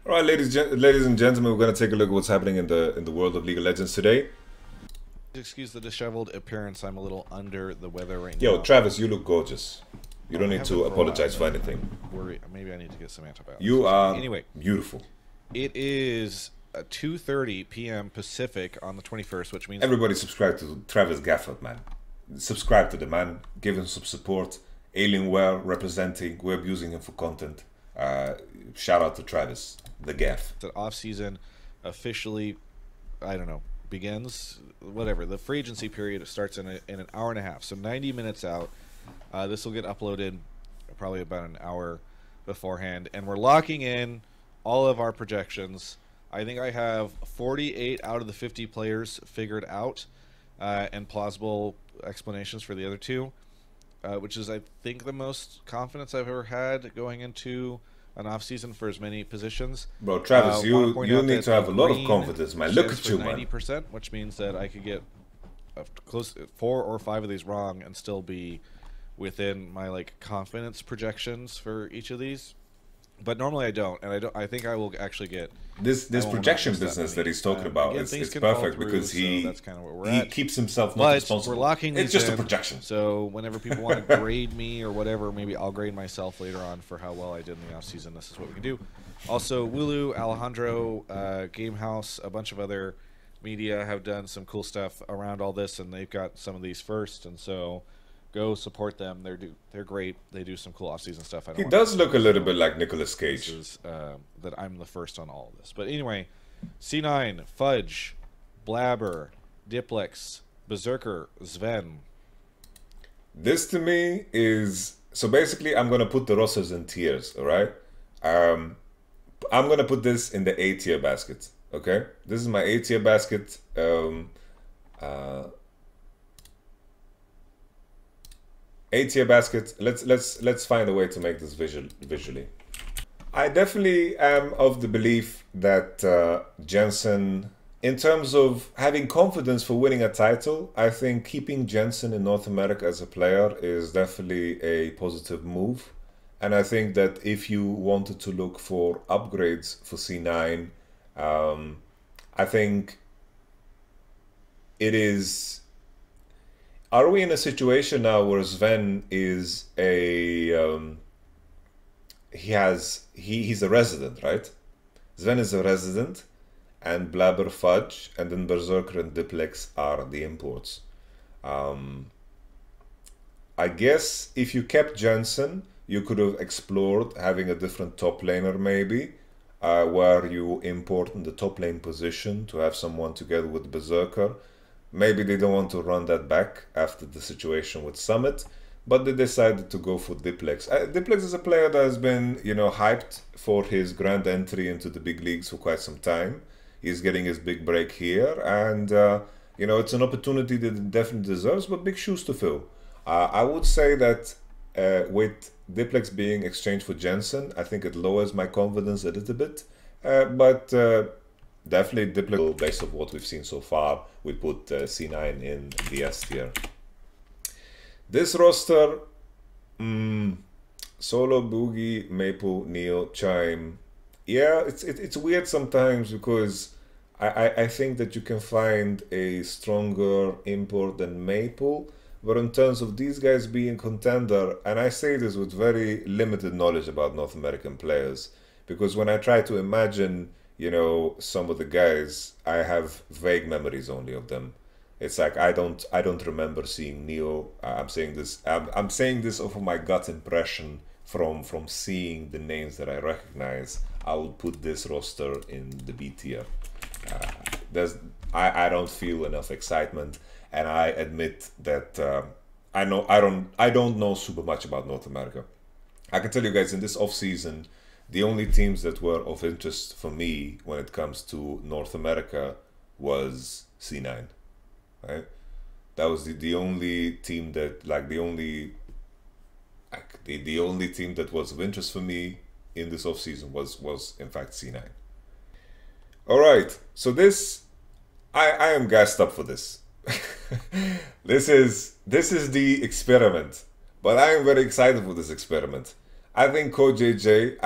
All right, ladies and gentlemen, we're gonna take a look at what's happening in the world of League of Legends today. Excuse the disheveled appearance. I'm a little under the weather right Yo, now. Travis, you look gorgeous. You don't need to apologize for anything. Maybe I need to get some antibiotics. You are anyway. Beautiful. It is 2:30 p.m. Pacific on the 21st, which means everybody subscribe to Travis Gafford, man. Subscribe to the man. Give him some support. Alienware representing. We're using him for content. Shout out to Travis, the Gaff. the off season officially, I don't know, begins. Whatever, the free agency period starts in an hour and a half, so 90 minutes out. This will get uploaded probably about an hour beforehand, and we're locking in all of our projections. I think I have 48 out of the 50 players figured out, and plausible explanations for the other two, which is, I think, the most confidence I've ever had going into an off-season for as many positions. Bro, Travis, you need to have a lot of confidence, man. Look at you, man. 90%, which means that I could get close 4 or 5 of these wrong and still be within my confidence projections for each of these. But normally I don't, and I think I will actually get this projection business that he's talking about. Again, it's perfect through, because he so that's kind of where we're at. Keeps himself not responsible. We're locking these it's just in, a projection. So whenever people want to grade me or whatever, maybe I'll grade myself later on for how well I did in the off season. This is what we can do. Also, Wulu, Alejandro, Gamehouse, a bunch of other media have done some cool stuff around all this, and they've got some of these first, and so go support them. They're great. They do some cool off-season stuff. He does look a little bit like Nicolas Cage. Is, that I'm the first on all of this. But anyway, C9, Fudge, Blabber, Diplex, Berserker, Sven. This to me is... So basically, I'm going to put the rosters in tiers, all right? I'm going to put this in the A-tier basket, okay? This is my A-tier basket. A-tier basket. Let's find a way to make this visually. I definitely am of the belief that Jensen, in terms of having confidence for winning a title, I think keeping Jensen in North America as a player is definitely a positive move. And I think that if you wanted to look for upgrades for C9, I think it is... Are we in a situation now where Sven is a... he's a resident, right? Sven is a resident, and Blabber, Fudge, and then Berserker and Diplex are the imports. I guess if you kept Jensen, you could have explored having a different top laner maybe, where you import in the top lane position to have someone together with Berserker. Maybe they don't want to run that back after the situation with Summit, but they decided to go for Diplex. Diplex is a player that has been, you know, hyped for his grand entry into the big leagues for quite some time. He's getting his big break here, and you know, it's an opportunity that he definitely deserves, but big shoes to fill. I would say that with Diplex being exchanged for Jensen, I think it lowers my confidence a little bit, but definitely Diplex, based on what we've seen so far, we put C9 in the S tier. This roster, Solo, Boogie, Maple, Neo, Chime. Yeah, it's weird sometimes because I think that you can find a stronger import than Maple, but in terms of these guys being contender, and I say this with very limited knowledge about North American players, because when I try to imagine, you know, some of the guys, I have vague memories only of them. It's like I don't remember seeing Neo. I'm saying this off of my gut impression from seeing the names that I recognize. I would put this roster in the B tier. I don't feel enough excitement, and I admit that I don't know super much about North America. I can tell you guys, in this off season, the only teams that were of interest for me when it comes to North America was C9. Right? That was the only team that the only team that was of interest for me in this off season was in fact C9. All right, so this I am gassed up for this. This is the experiment, but I am very excited for this experiment. I think CoJJ,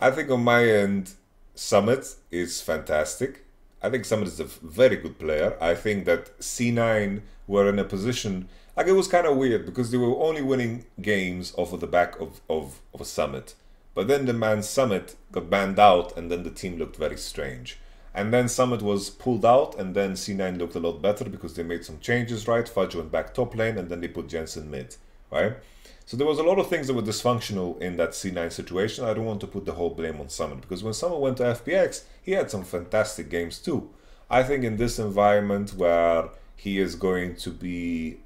I think on my end, Summit is fantastic. I think Summit is a very good player. I think that C9 were in a position, like it was kind of weird because they were only winning games off of the back of a Summit. But then the man Summit got banned out and then the team looked very strange. And then Summit was pulled out and then C9 looked a lot better because they made some changes, right? Fudge went back top lane and then they put Jensen mid, right? So there was a lot of things that were dysfunctional in that C9 situation. I don't want to put the whole blame on Summit because when Summit went to FPX, he had some fantastic games too. I think in this environment where he is going to be,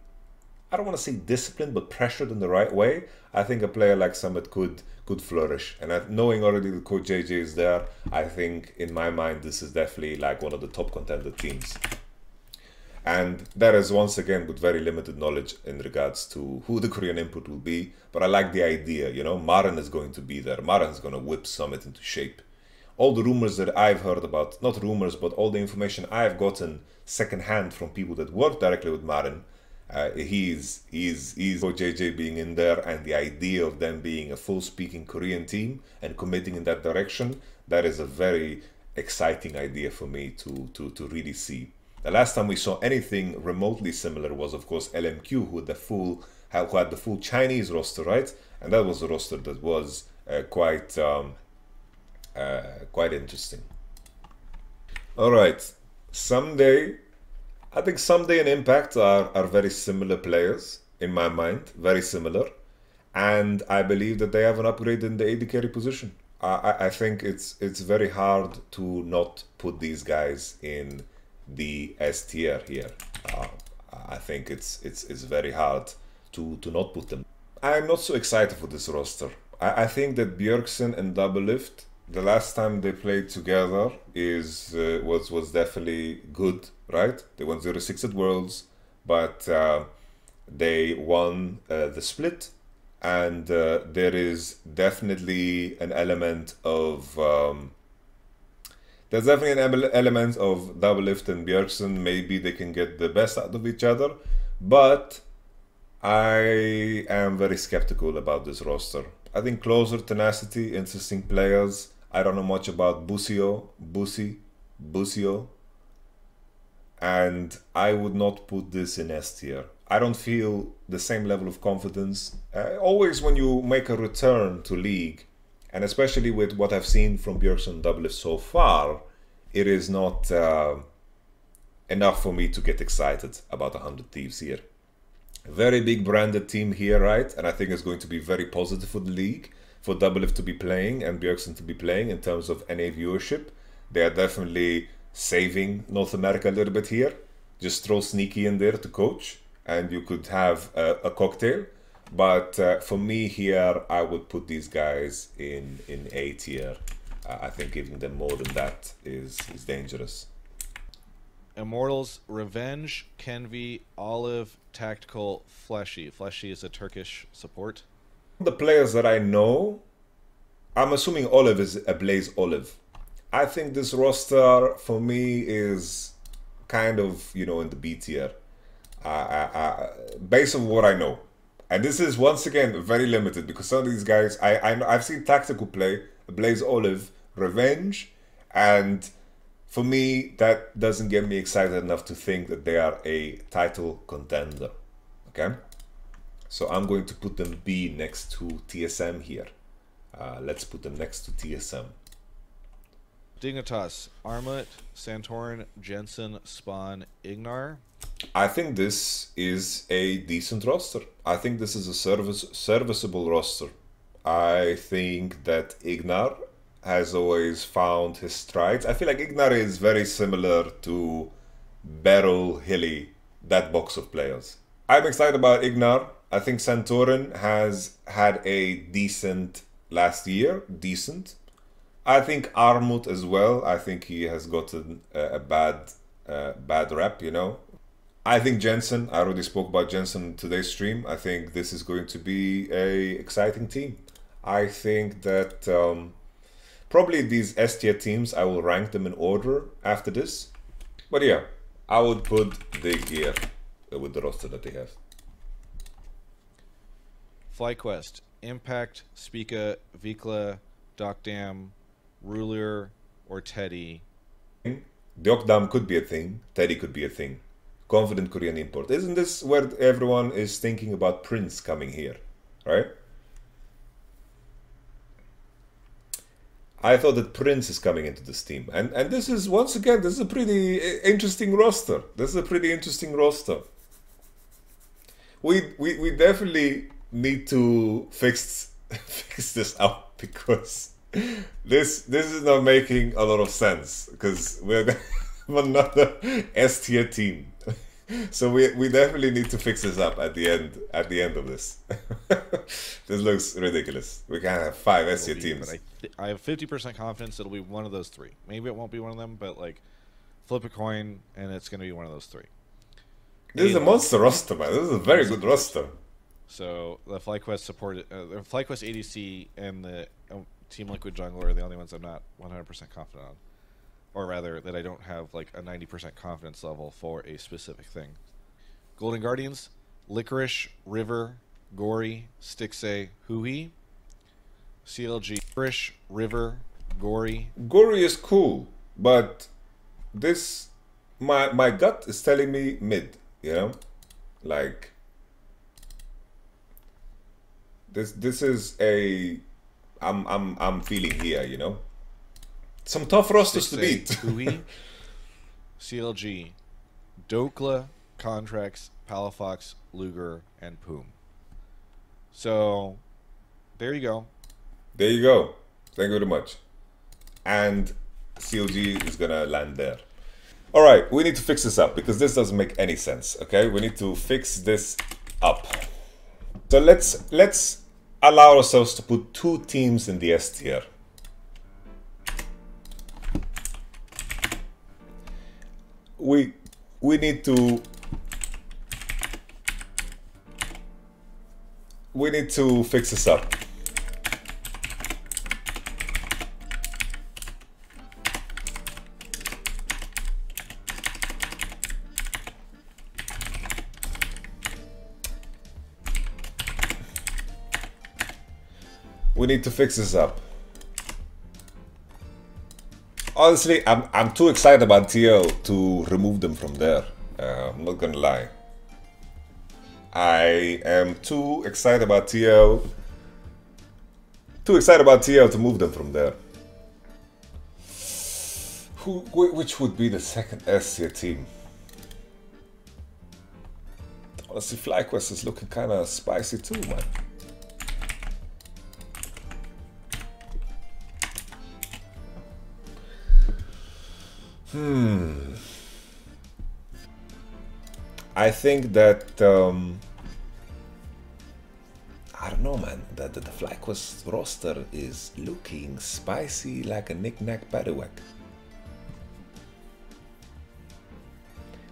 I don't want to say disciplined, but pressured in the right way, I think a player like Summit could flourish. And knowing already that Coach JJ is there, I think in my mind this is definitely like one of the top contender teams. And that is once again with very limited knowledge in regards to who the Korean input will be. But I like the idea, you know, Maren is going to be there. Maren is going to whip Summit into shape. All the rumors that I've heard about, not rumors, but all the information I've gotten secondhand from people that work directly with Maren, he's Coach JJ being in there, and the idea of them being a full speaking Korean team and committing in that direction, that is a very exciting idea for me to really see. The last time we saw anything remotely similar was, of course, LMQ, who had the full Chinese roster, right? And that was a roster that was quite interesting. All right, I think Someday and Impact are very similar players in my mind, very similar, and I believe that they have an upgrade in the AD carry position. I think it's very hard to not put these guys in the S tier here. I think it's very hard to not put them. I'm not so excited for this roster. I think that Bjergsen and Doublelift, the last time they played together was definitely good, right? They won 0-6 at Worlds, but they won the split, and there is definitely an element of there's definitely an element of Doublelift and Bjergsen. Maybe they can get the best out of each other, but I am very skeptical about this roster. I think Closer, Tenacity, interesting players. I don't know much about Busio, and I would not put this in S tier. I don't feel the same level of confidence. Always when you make a return to League, and especially with what I've seen from Bjergsen and Doublelift so far, it is not enough for me to get excited about 100 Thieves here. Very big branded team here, right? And I think it's going to be very positive for the league, for Doublelift to be playing and Bjergsen to be playing in terms of NA viewership. They are definitely saving North America a little bit here. Just throw Sneaky in there to coach and you could have a cocktail. But for me here, I would put these guys in A tier. I think giving them more than that is dangerous. Immortals, Revenge, Kenvi, Olive, Tactical, Fleshy. Fleshy is a Turkish support. The players that I know, I'm assuming Olive is a Blaze Olive. I think this roster for me is kind of, you know, in the B tier. Based on what I know. And this is once again very limited because some of these guys, I've seen Tactical play, Blaze Olive, Revenge, and for me, that doesn't get me excited enough to think that they are a title contender. Okay? So I'm going to put them B next to TSM here. Let's put them next to TSM. Dignitas, Armut, Santorin, Jensen, Spawn, Ignar. I think this is a decent roster. I think this is a serviceable roster. I think that Ignar has always found his strides. I feel like Ignar is very similar to Beryl, Hilly, that box of players. I'm excited about Ignar. I think Santorin has had a decent last year. Decent. I think Armut as well. I think he has gotten a bad rep, you know. I think Jensen, I already spoke about Jensen in today's stream. I think this is going to be a exciting team. I think that probably these S tier teams, I will rank them in order after this. But yeah, I would put Dig here with the roster that they have. FlyQuest, Impact, Spica, Vikla, Dokdam, Ruler, or Teddy. Dokdam could be a thing. Teddy could be a thing. Confident Korean import. Isn't this where everyone is thinking about Prince coming here, right? I thought that Prince is coming into this team. And this is, once again, this is a pretty interesting roster. This is a pretty interesting roster. We definitely need to fix this up, because this is not making a lot of sense, because we're another S tier team. So we definitely need to fix this up at the end of this. This looks ridiculous. We can't have 5 S tier teams. But I have 50% confidence it'll be one of those 3. Maybe it won't be one of them, but like flip a coin and it's going to be one of those 3. This is a monster roster, man. This is a very good roster. So the FlyQuest supported, the FlyQuest ADC and the Team Liquid Jungler are the only ones I'm not 100% confident on. Or rather, that I don't have like a 90% confidence level for a specific thing. Golden Guardians, Licorice, River, Gory, Stixay, Hui. CLG, Licorice, River, Gory. Gory is cool, but this, my gut is telling me mid, you know? Like, this is a, I'm feeling here, you know? Some tough rosters to beat. Hui, CLG, Dokla, Contracts, Palafox, Luger, and Poom. So, there you go. There you go. Thank you very much. And CLG is gonna land there. Alright, we need to fix this up, because this doesn't make any sense, okay? We need to fix this up. So let's allow ourselves to put 2 teams in the S tier. We need to fix this up. We need to fix this up. Honestly, I'm too excited about TL to remove them from there. I'm not gonna lie. I am too excited about TL. Too excited about TL to move them from there. Which would be the second S tier team? Honestly, FlyQuest is looking kind of spicy too, man. I think that I don't know, man. That the FlyQuest roster is looking spicy like a knick-knack paddywhack.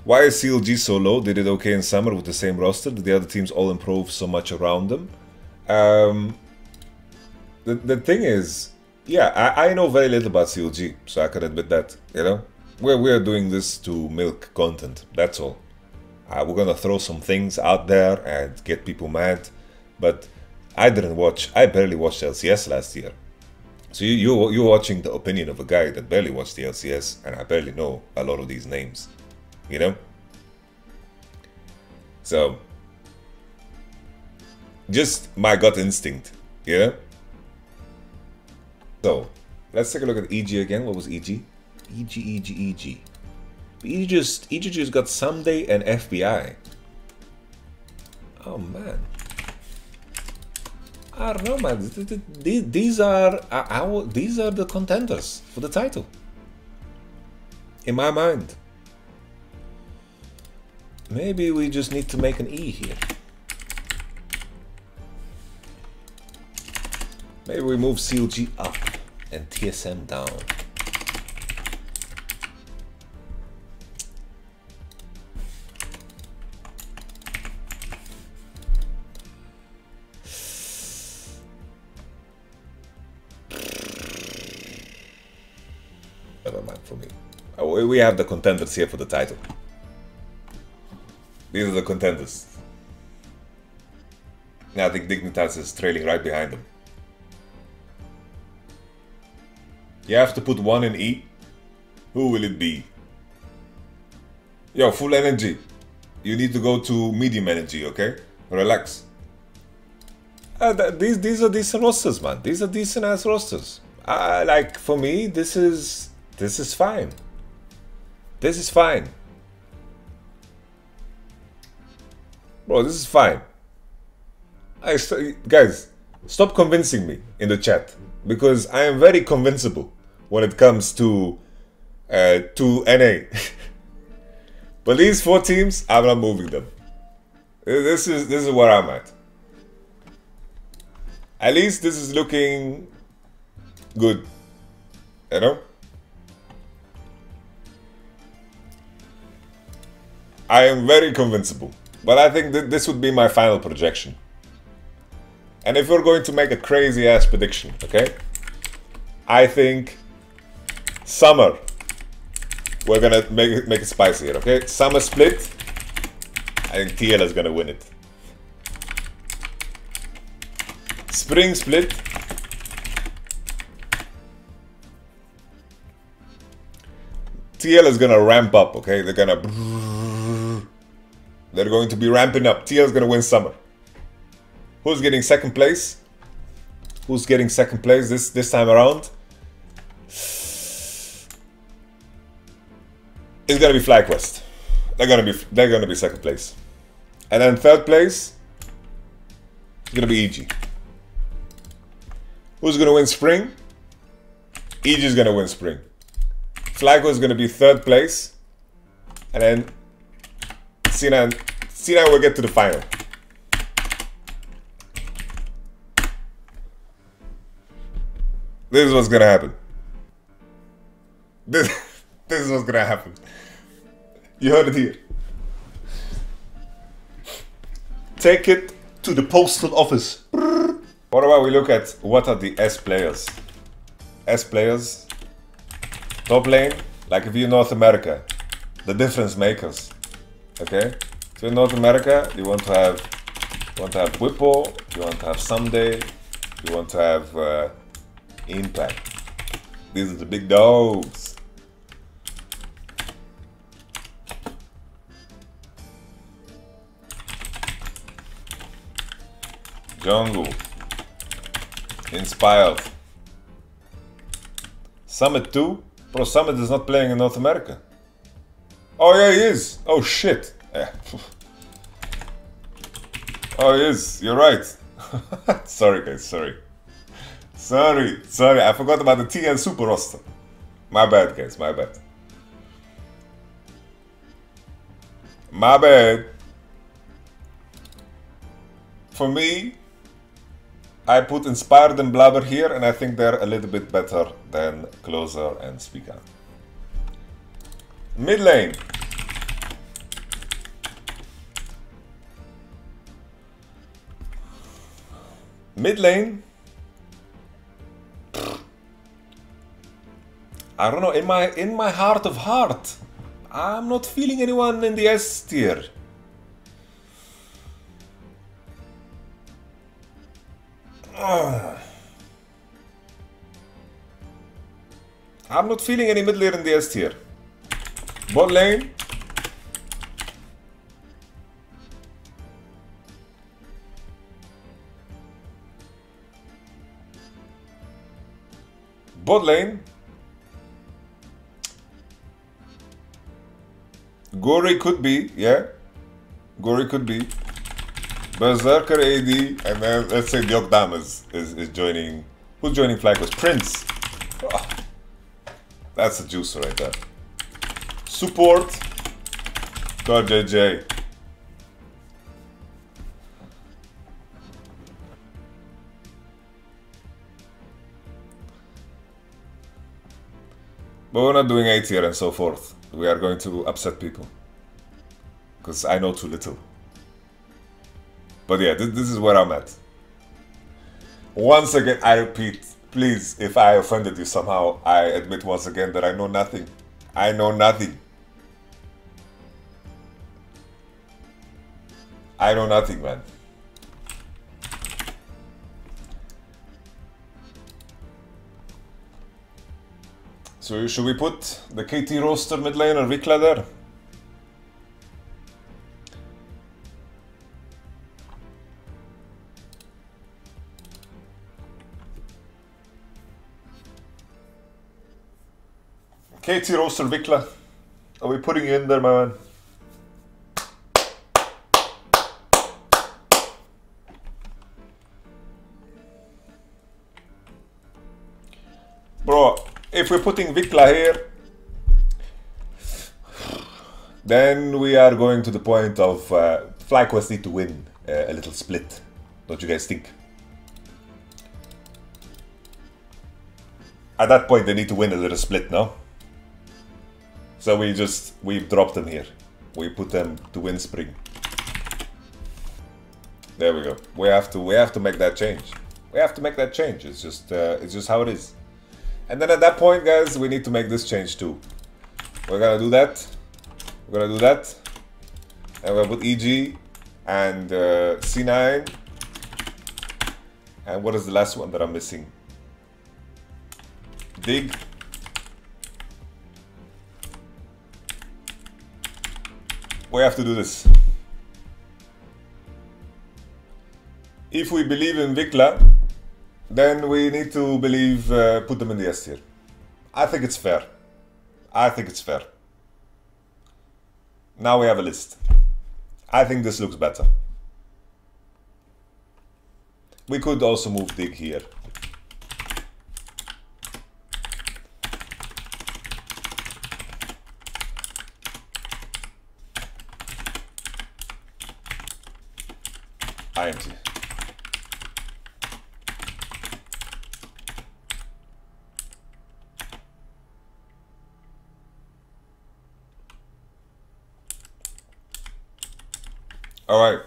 Why is CLG so low? They did okay in summer with the same roster. Did the other teams all improve so much around them? The thing is, yeah, I know very little about CLG, so I can admit that, you know? We're doing this to milk content, that's all. We're gonna throw some things out there and get people mad, but I barely watched LCS last year. So you're watching the opinion of a guy that barely watched the LCS, and I barely know a lot of these names, you know? So, just my gut instinct, you know? So, let's take a look at EG again. What was EG? EG. EG just got Someday and FBI. Oh man. I don't know, man. These are the contenders for the title. In my mind. Maybe we just need to make an E here. Maybe we move CLG up and TSM down. Never mind for me. We have the contenders here for the title. These are the contenders. Now I think Dignitas is trailing right behind them. You have to put one in E. Who will it be? Yo, full energy. You need to go to medium energy, okay? Relax. These are decent rosters, man. These are decent ass rosters. Like, for me, this is fine. This is fine. Bro, this is fine. Guys, stop convincing me in the chat, because I am very convincible when it comes to NA. But these 4 teams, I'm not moving them. This is where I'm at. At least this is looking good, you know? I am very convincible, but I think that this would be my final projection. And if we're going to make a crazy ass prediction, okay? I think summer, we're gonna make it spicy here, okay? Summer split, I think TL is gonna win it. Spring split, TL is gonna ramp up, okay? They're going to be ramping up. TL is gonna win summer. Who's getting second place? Who's getting second place this time around? It's gonna be FlyQuest. They're gonna be second place. And then third place is gonna be EG. Who's gonna win spring? EG is gonna win spring. FlyQuest is gonna be third place. And then C9 will get to the final. This is what's gonna happen. This is what's gonna happen. You heard it here. Take it to the postal office. What about we look at what are the S players? S players, top lane, like if you're North America, the difference makers. Okay? If you're North America, you want to have Whipple, you want to have Someday, you want to have Impact. These are the big dogs. Jungle. Inspired. Summit 2? Bro, Summit is not playing in North America. Oh yeah, he is. Oh shit. Yeah. Oh, he is. You're right. Sorry guys, sorry. Sorry, I forgot about the TN Super roster. My bad, guys, my bad. My bad. For me, I put Inspired and Blabber here, and I think they're a little bit better than Closer and Speaker. Mid lane. Mid lane. I don't know, in my heart of heart, I'm not feeling anyone in the S tier. I'm not feeling any mid laner in the S tier. Bot lane. Bot lane. Gory could be, yeah. Gory could be. Berserker AD, and then let's say Bjergsen is joining. Who's joining FlyQuest? Prince. Oh, that's a juicer right there. Support. God JJ. But we're not doing A tier and so forth. We are going to upset people. Because I know too little. But yeah, this is where I'm at. Once again, I repeat, please, if I offended you somehow, I admit once again that I know nothing. I know nothing. I know nothing, man. So should we put the KT roster mid laner Vikla there? KT roster Vikla. Are we putting you in there, my man? Bro, if we're putting Vikla here, then we are going to the point of FlyQuest need to win a little split. Don't you guys think? At that point, they need to win a little split, no? So we've dropped them here. We put them to win spring. There we go. We have to make that change. We have to make that change. It's just how it is. And then at that point, guys, we need to make this change too. We're gonna do that. We're gonna do that. And we're gonna put EG and C9. And what is the last one that I'm missing? Dig. We have to do this. If we believe in Vikla, then we need to believe, put them in the S tier. I think it's fair. I think it's fair. Now we have a list. I think this looks better. We could also move Dig here. IMT. Alright.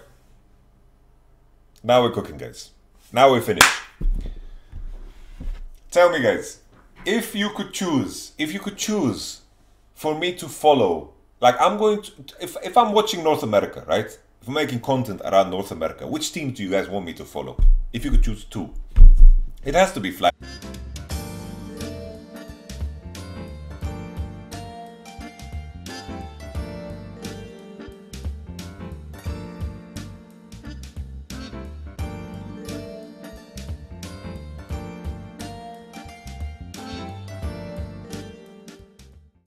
Now we're cooking, guys. Now we're finished. Tell me, guys, if you could choose for me to follow, like I'm going to, if I'm watching North America, right? If I'm making content around North America, which team do you guys want me to follow? If you could choose two. It has to be Fly.